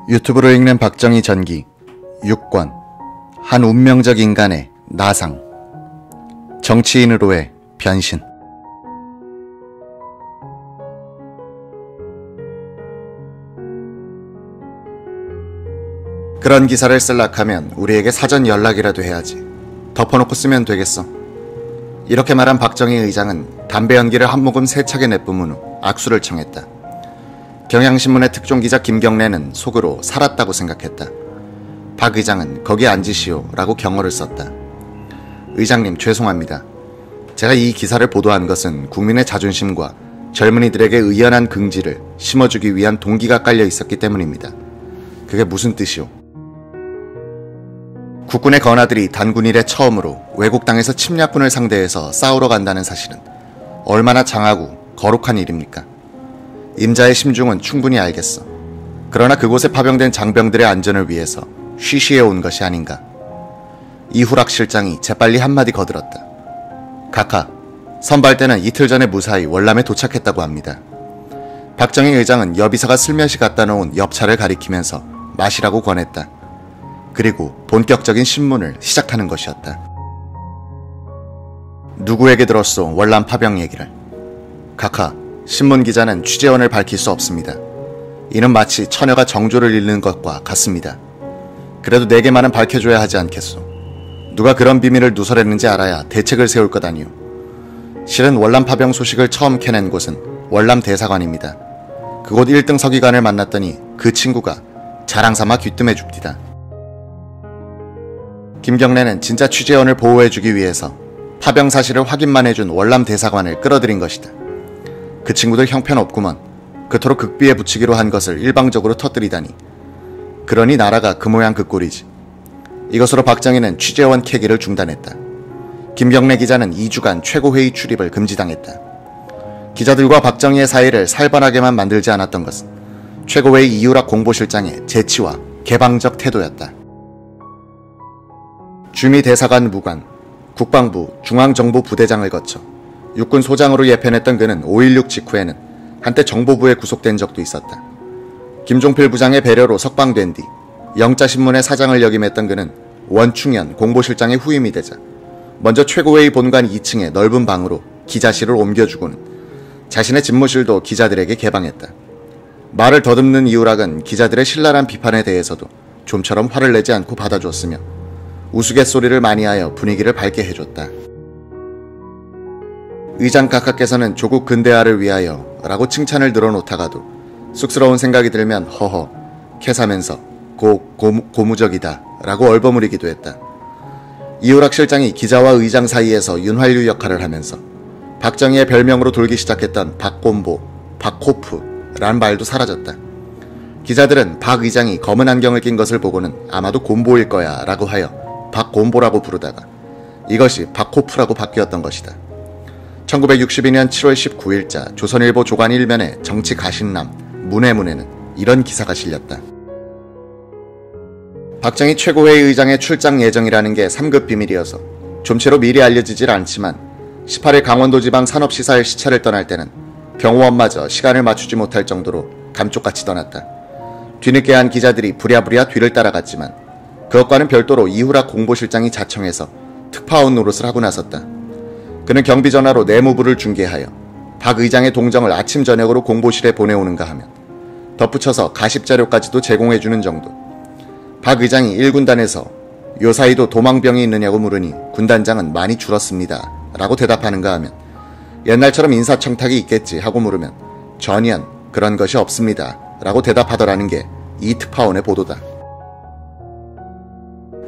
유튜브로 읽는 박정희 전기 6권 한 운명적 인간의 나상 정치인으로의 변신. 그런 기사를 쓸락하면 우리에게 사전 연락이라도 해야지. 덮어놓고 쓰면 되겠어. 이렇게 말한 박정희 의장은 담배 연기를 한 모금 세차게 내뿜은 후 악수를 청했다. 경향신문의 특종기자 김경래는 속으로 살았다고 생각했다. 박 의장은 거기 앉으시오 라고 경어를 썼다. 의장님 죄송합니다. 제가 이 기사를 보도한 것은 국민의 자존심과 젊은이들에게 의연한 긍지를 심어주기 위한 동기가 깔려 있었기 때문입니다. 그게 무슨 뜻이오? 국군의 건아들이 단군 이래 처음으로 외국 땅에서 침략군을 상대해서 싸우러 간다는 사실은 얼마나 장하고 거룩한 일입니까? 임자의 심중은 충분히 알겠어. 그러나 그곳에 파병된 장병들의 안전을 위해서 쉬쉬해 온 것이 아닌가. 이후락 실장이 재빨리 한마디 거들었다. 각하, 선발대는 이틀 전에 무사히 월남에 도착했다고 합니다. 박정희 의장은 여비서가 슬며시 갖다 놓은 엽차를 가리키면서 마시라고 권했다. 그리고 본격적인 신문을 시작하는 것이었다. 누구에게 들었소 월남 파병 얘기를? 각하, 신문기자는 취재원을 밝힐 수 없습니다. 이는 마치 처녀가 정조를 잃는 것과 같습니다. 그래도 내게만은 밝혀줘야 하지 않겠소. 누가 그런 비밀을 누설했는지 알아야 대책을 세울 것 아니오. 실은 월남 파병 소식을 처음 캐낸 곳은 월남 대사관입니다. 그곳 1등 서기관을 만났더니 그 친구가 자랑삼아 귀뜸해 줍디다. 김경래는 진짜 취재원을 보호해주기 위해서 파병 사실을 확인만 해준 월남 대사관을 끌어들인 것이다. 그 친구들 형편없구먼. 그토록 극비에 붙이기로 한 것을 일방적으로 터뜨리다니. 그러니 나라가 그 모양 그 꼴이지. 이것으로 박정희는 취재원 캐기를 중단했다. 김경래 기자는 2주간 최고회의 출입을 금지당했다. 기자들과 박정희의 사이를 살벌하게만 만들지 않았던 것은 최고회의 이유락 공보실장의 재치와 개방적 태도였다. 주미 대사관 무관, 국방부 중앙정보부대장을 거쳐 육군 소장으로 예편했던 그는 5.16 직후에는 한때 정보부에 구속된 적도 있었다. 김종필 부장의 배려로 석방된 뒤 영자신문의 사장을 역임했던 그는 원충현 공보실장의 후임이 되자 먼저 최고회의 본관 2층의 넓은 방으로 기자실을 옮겨주고는 자신의 집무실도 기자들에게 개방했다. 말을 더듬는 이우락은 기자들의 신랄한 비판에 대해서도 좀처럼 화를 내지 않고 받아줬으며 우스갯소리를 많이 하여 분위기를 밝게 해줬다. 의장 각하께서는 조국 근대화를 위하여 라고 칭찬을 늘어놓다가도 쑥스러운 생각이 들면 허허 캐사면서 고무적이다 라고 얼버무리기도 했다. 이우락 실장이 기자와 의장 사이에서 윤활유 역할을 하면서 박정희의 별명으로 돌기 시작했던 박곰보, 박코프라는 말도 사라졌다. 기자들은 박 의장이 검은 안경을 낀 것을 보고는 아마도 곰보일 거야 라고 하여 박곰보라고 부르다가 이것이 박코프라고 바뀌었던 것이다. 1962년 7월 19일자 조선일보 조간 1면의 정치 가신남 문해문에는 이런 기사가 실렸다. 박정희 최고회의 의장의 출장 예정이라는 게 3급 비밀이어서 좀채로 미리 알려지질 않지만 18일 강원도지방 산업시사회 시차를 떠날 때는 경호원마저 시간을 맞추지 못할 정도로 감쪽같이 떠났다. 뒤늦게 한 기자들이 부랴부랴 뒤를 따라갔지만 그것과는 별도로 이후락 공보실장이 자청해서 특파원 노릇을 하고 나섰다. 그는 경비전화로 내무부를 중개하여 박 의장의 동정을 아침 저녁으로 공보실에 보내오는가 하면 덧붙여서 가십자료까지도 제공해주는 정도. 박 의장이 1군단에서 요사이도 도망병이 있느냐고 물으니 군단장은 많이 줄었습니다 라고 대답하는가 하면 옛날처럼 인사청탁이 있겠지 하고 물으면 전혀 그런 것이 없습니다 라고 대답하더라는 게 이 특파원의 보도다.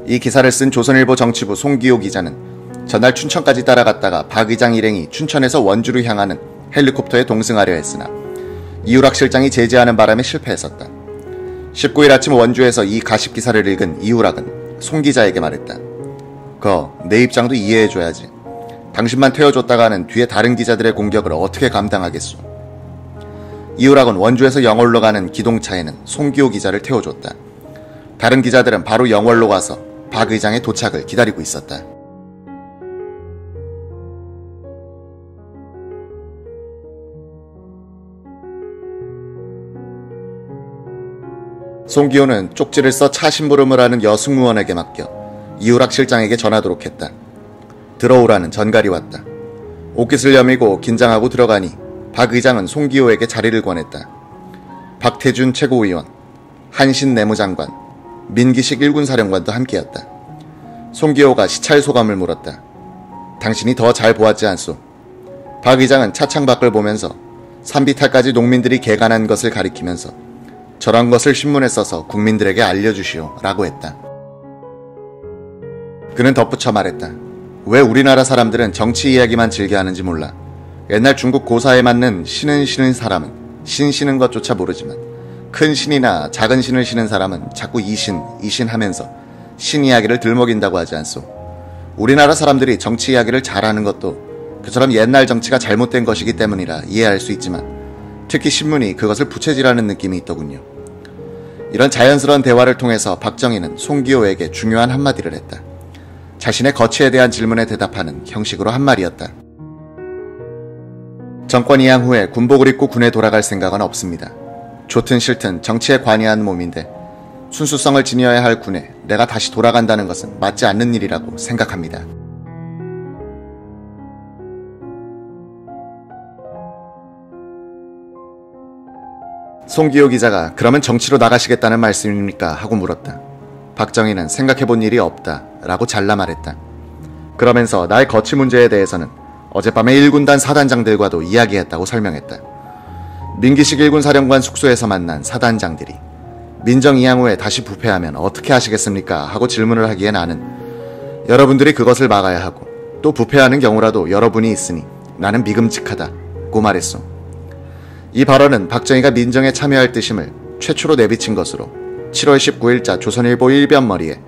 이 기사를 쓴 조선일보 정치부 송기호 기자는 전날 춘천까지 따라갔다가 박 의장 일행이 춘천에서 원주로 향하는 헬리콥터에 동승하려 했으나 이우락 실장이 제지하는 바람에 실패했었다. 19일 아침 원주에서 이 가십 기사를 읽은 이우락은 송 기자에게 말했다. 내 입장도 이해해줘야지. 당신만 태워줬다가는 뒤에 다른 기자들의 공격을 어떻게 감당하겠소. 이우락은 원주에서 영월로 가는 기동차에는 송기호 기자를 태워줬다. 다른 기자들은 바로 영월로 가서 박 의장의 도착을 기다리고 있었다. 송기호는 쪽지를 써 차 심부름을 하는 여승무원에게 맡겨 이우락 실장에게 전하도록 했다. 들어오라는 전갈이 왔다. 옷깃을 여미고 긴장하고 들어가니 박 의장은 송기호에게 자리를 권했다. 박태준 최고위원, 한신 내무장관, 민기식 일군사령관도 함께였다. 송기호가 시찰 소감을 물었다. 당신이 더 잘 보았지 않소? 박 의장은 차창 밖을 보면서 산비탈까지 농민들이 개간한 것을 가리키면서 저런 것을 신문에 써서 국민들에게 알려주시오 라고 했다. 그는 덧붙여 말했다. 왜 우리나라 사람들은 정치 이야기만 즐겨하는지 몰라. 옛날 중국 고사에 맞는 신은 사람은 신 신은 것조차 모르지만 큰 신이나 작은 신을 신은 사람은 자꾸 이신 하면서 신 이야기를 들먹인다고 하지 않소. 우리나라 사람들이 정치 이야기를 잘하는 것도 그처럼 옛날 정치가 잘못된 것이기 때문이라 이해할 수 있지만 특히 신문이 그것을 부채질하는 느낌이 있더군요. 이런 자연스러운 대화를 통해서 박정희는 송기호에게 중요한 한마디를 했다. 자신의 거취에 대한 질문에 대답하는 형식으로 한 말이었다. 정권 이양 후에 군복을 입고 군에 돌아갈 생각은 없습니다. 좋든 싫든 정치에 관여한 몸인데 순수성을 지녀야 할 군에 내가 다시 돌아간다는 것은 맞지 않는 일이라고 생각합니다. 송기호 기자가 그러면 정치로 나가시겠다는 말씀입니까? 하고 물었다. 박정희는 생각해본 일이 없다 라고 잘라 말했다. 그러면서 나의 거취 문제에 대해서는 어젯밤에 1군단 사단장들과도 이야기했다고 설명했다. 민기식 1군 사령관 숙소에서 만난 사단장들이 민정 이양 후에 다시 부패하면 어떻게 하시겠습니까? 하고 질문을 하기에 나는 여러분들이 그것을 막아야 하고 또 부패하는 경우라도 여러분이 있으니 나는 믿음직하다고 말했소. 이 발언은 박정희가 민정에 참여할 뜻임을 최초로 내비친 것으로 7월 19일자 조선일보 1변머리에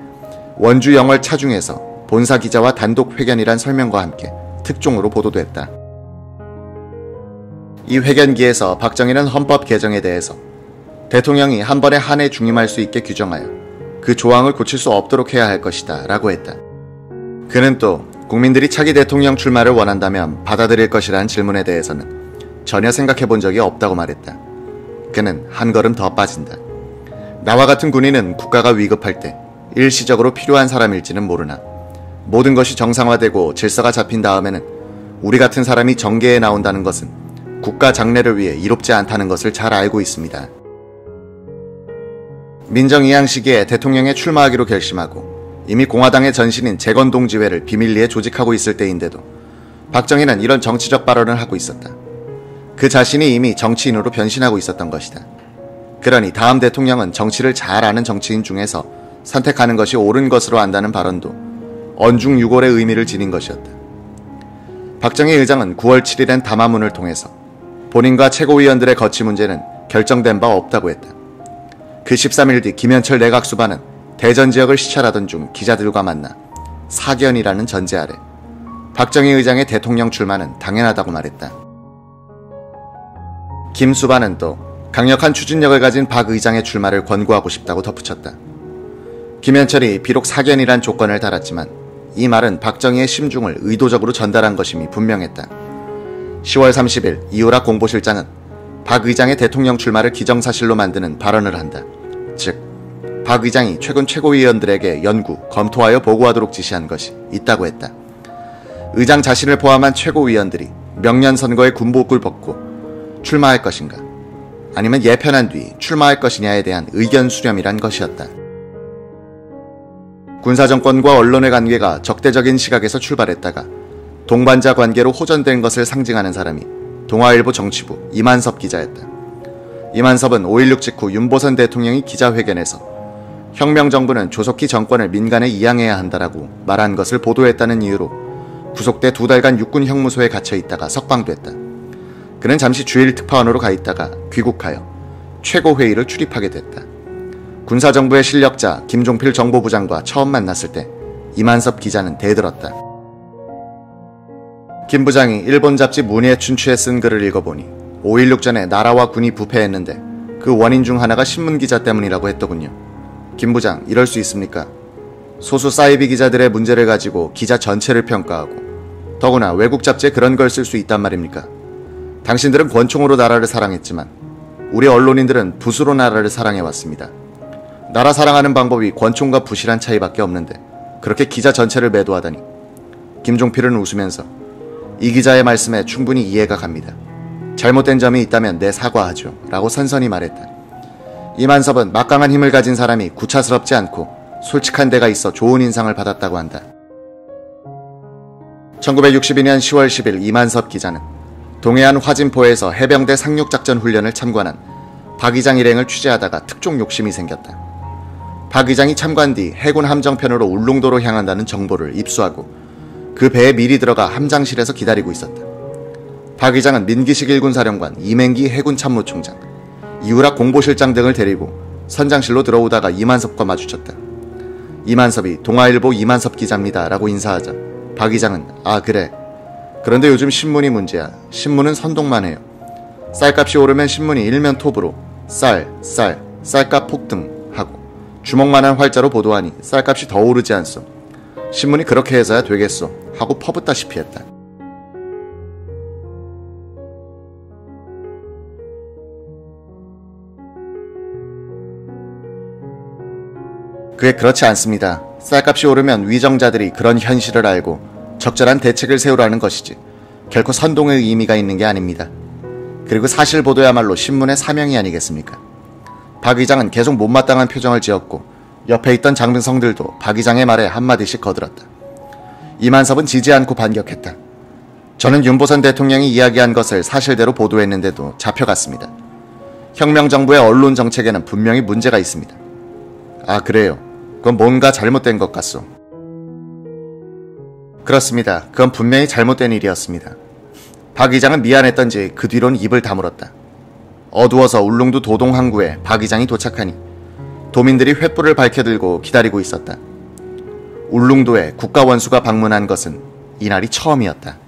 원주 영월 차중에서 본사 기자와 단독 회견이란 설명과 함께 특종으로 보도됐다. 이 회견기에서 박정희는 헌법 개정에 대해서 대통령이 한 번에 한 해 중임할 수 있게 규정하여 그 조항을 고칠 수 없도록 해야 할 것이다 라고 했다. 그는 또 국민들이 차기 대통령 출마를 원한다면 받아들일 것이라는 질문에 대해서는 전혀 생각해 본 적이 없다고 말했다. 그는 한 걸음 더 빠진다. 나와 같은 군인은 국가가 위급할 때 일시적으로 필요한 사람일지는 모르나 모든 것이 정상화되고 질서가 잡힌 다음에는 우리 같은 사람이 정계에 나온다는 것은 국가 장래를 위해 이롭지 않다는 것을 잘 알고 있습니다. 민정 이양 시기에 대통령에 출마하기로 결심하고 이미 공화당의 전신인 재건동지회를 비밀리에 조직하고 있을 때인데도 박정희는 이런 정치적 발언을 하고 있었다. 그 자신이 이미 정치인으로 변신하고 있었던 것이다. 그러니 다음 대통령은 정치를 잘 아는 정치인 중에서 선택하는 것이 옳은 것으로 안다는 발언도 언중유골의 의미를 지닌 것이었다. 박정희 의장은 9월 7일엔 담화문을 통해서 본인과 최고위원들의 거취 문제는 결정된 바 없다고 했다. 그 13일 뒤 김현철 내각수반은 대전 지역을 시찰하던 중 기자들과 만나 사견이라는 전제 아래 박정희 의장의 대통령 출마는 당연하다고 말했다. 김 수반은 또 강력한 추진력을 가진 박 의장의 출마를 권고하고 싶다고 덧붙였다. 김현철이 비록 사견이란 조건을 달았지만 이 말은 박정희의 심중을 의도적으로 전달한 것임이 분명했다. 10월 30일 이우락 공보실장은 박 의장의 대통령 출마를 기정사실로 만드는 발언을 한다. 즉, 박 의장이 최근 최고위원들에게 연구, 검토하여 보고하도록 지시한 것이 있다고 했다. 의장 자신을 포함한 최고위원들이 명년 선거에 군복을 벗고 출마할 것인가, 아니면 예편한 뒤 출마할 것이냐에 대한 의견 수렴이란 것이었다. 군사정권과 언론의 관계가 적대적인 시각에서 출발했다가 동반자 관계로 호전된 것을 상징하는 사람이 동아일보 정치부 이만섭 기자였다. 이만섭은 5.16 직후 윤보선 대통령이 기자회견에서 혁명정부는 조속히 정권을 민간에 이양해야 한다라고 말한 것을 보도했다는 이유로 구속돼 2달간 육군 형무소에 갇혀 있다가 석방됐다. 그는 잠시 주일 특파원으로 가 있다가 귀국하여 최고회의를 출입하게 됐다. 군사정부의 실력자 김종필 정보부장과 처음 만났을 때 이만섭 기자는 대들었다. 김 부장이 일본 잡지 문예 춘추에 쓴 글을 읽어보니 5.16 전에 나라와 군이 부패했는데 그 원인 중 하나가 신문기자 때문이라고 했더군요. 김 부장, 이럴 수 있습니까? 소수 사이비 기자들의 문제를 가지고 기자 전체를 평가하고 더구나 외국 잡지에 그런 걸 쓸 수 있단 말입니까? 당신들은 권총으로 나라를 사랑했지만 우리 언론인들은 붓으로 나라를 사랑해왔습니다. 나라 사랑하는 방법이 권총과 부실한 차이밖에 없는데 그렇게 기자 전체를 매도하다니. 김종필은 웃으면서 이 기자의 말씀에 충분히 이해가 갑니다. 잘못된 점이 있다면 내 사과하죠 라고 선선히 말했다. 이만섭은 막강한 힘을 가진 사람이 구차스럽지 않고 솔직한 데가 있어 좋은 인상을 받았다고 한다. 1962년 10월 10일 이만섭 기자는 동해안 화진포에서 해병대 상륙작전 훈련을 참관한 박 이장 일행을 취재하다가 특종 욕심이 생겼다. 박 이장이 참관 뒤 해군 함정편으로 울릉도로 향한다는 정보를 입수하고 그 배에 미리 들어가 함장실에서 기다리고 있었다. 박 이장은 민기식 일군 사령관, 이맹기 해군 참모총장, 이우락 공보실장 등을 데리고 선장실로 들어오다가 이만섭과 마주쳤다. 이만섭이 동아일보 이만섭 기자입니다 라고 인사하자 박 이장은 아 그래. 그런데 요즘 신문이 문제야. 신문은 선동만 해요. 쌀값이 오르면 신문이 일면 톱으로 쌀값 폭등 하고 주먹만한 활자로 보도하니 쌀값이 더 오르지 않소. 신문이 그렇게 해서야 되겠소 하고 퍼붓다시피 했다. 그게 그렇지 않습니다. 쌀값이 오르면 위정자들이 그런 현실을 알고 적절한 대책을 세우라는 것이지 결코 선동의 의미가 있는 게 아닙니다. 그리고 사실 보도야말로 신문의 사명이 아니겠습니까? 박 이장은 계속 못마땅한 표정을 지었고 옆에 있던 장병성들도 박 이장의 말에 한마디씩 거들었다. 이만섭은 지지 않고 반격했다. 저는 윤보선 대통령이 이야기한 것을 사실대로 보도했는데도 잡혀갔습니다. 혁명정부의 언론 정책에는 분명히 문제가 있습니다. 아 그래요. 그건 뭔가 잘못된 것 같소. 그렇습니다. 그건 분명히 잘못된 일이었습니다. 박 이장은 미안했던지 그 뒤론 입을 다물었다. 어두워서 울릉도 도동 항구에 박 이장이 도착하니 도민들이 횃불을 밝혀들고 기다리고 있었다. 울릉도에 국가원수가 방문한 것은 이날이 처음이었다.